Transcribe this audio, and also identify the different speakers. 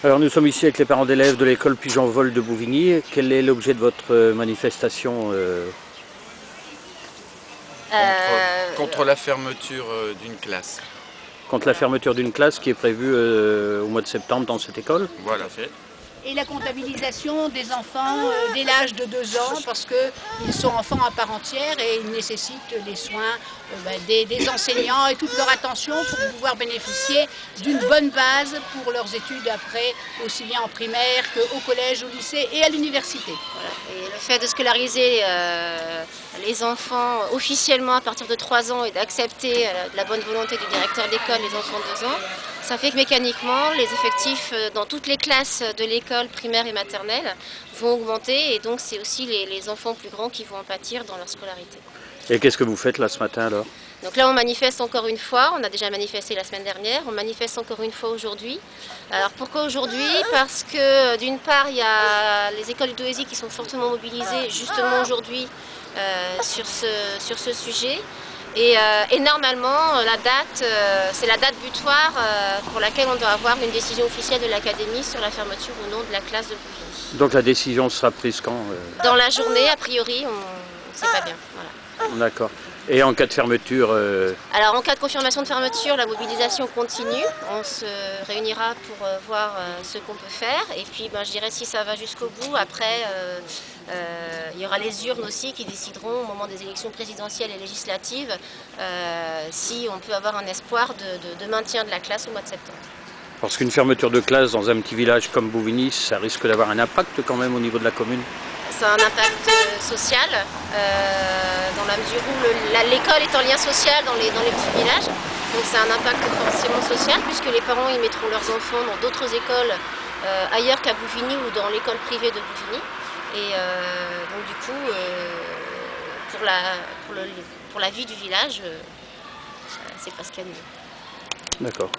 Speaker 1: Alors nous sommes ici avec les parents d'élèves de l'école Pigeon-Vol de Bouvigny. Quel est l'objet de votre manifestation
Speaker 2: Contre la fermeture d'une classe.
Speaker 1: contre la fermeture d'une classe qui est prévue au mois de septembre dans cette école?
Speaker 2: Voilà.
Speaker 3: Et la comptabilisation des enfants dès l'âge de 2 ans, parce qu'ils sont enfants à part entière et ils nécessitent les soins des enseignants et toute leur attention pour pouvoir bénéficier d'une bonne base pour leurs études après, aussi bien en primaire qu'au collège, au lycée et à l'université.
Speaker 4: Voilà. Et le fait de scolariser les enfants officiellement à partir de 3 ans et d'accepter de la bonne volonté du directeur d'école les enfants de 2 ans, ça fait que mécaniquement les effectifs dans toutes les classes de l'école primaire et maternelle vont augmenter et donc c'est aussi les enfants plus grands qui vont en pâtir dans leur scolarité.
Speaker 1: Et qu'est-ce que vous faites là ce matin alors?
Speaker 4: Donc là on manifeste encore une fois, on a déjà manifesté la semaine dernière, on manifeste encore une fois aujourd'hui. Alors pourquoi aujourd'hui? Parce que d'une part il y a les écoles de Douaisis qui sont fortement mobilisées justement aujourd'hui sur ce sujet. Et normalement, la date, c'est la date butoir pour laquelle on doit avoir une décision officielle de l'académie sur la fermeture ou non de la classe de Bouvigny.
Speaker 1: Donc la décision sera prise quand?
Speaker 4: Dans la journée, a priori, on ne sait pas bien. Voilà.
Speaker 1: D'accord. Et en cas de fermeture
Speaker 4: Alors en cas de confirmation de fermeture, la mobilisation continue. On se réunira pour voir ce qu'on peut faire. Et puis je dirais si ça va jusqu'au bout, après il y aura les urnes aussi qui décideront au moment des élections présidentielles et législatives si on peut avoir un espoir de maintien de la classe au mois de septembre.
Speaker 1: Parce qu'une fermeture de classe dans un petit village comme Bouvigny, ça risque d'avoir un impact quand même au niveau de la commune.
Speaker 4: Ça a un impact social, dans la mesure où l'école est en lien social dans les petits villages. Donc c'est un impact forcément social, puisque les parents y mettront leurs enfants dans d'autres écoles ailleurs qu'à Bouvigny ou dans l'école privée de Bouvigny. Et donc du coup, pour la vie du village, c'est pas ce qu'il y a de mieux.
Speaker 1: D'accord.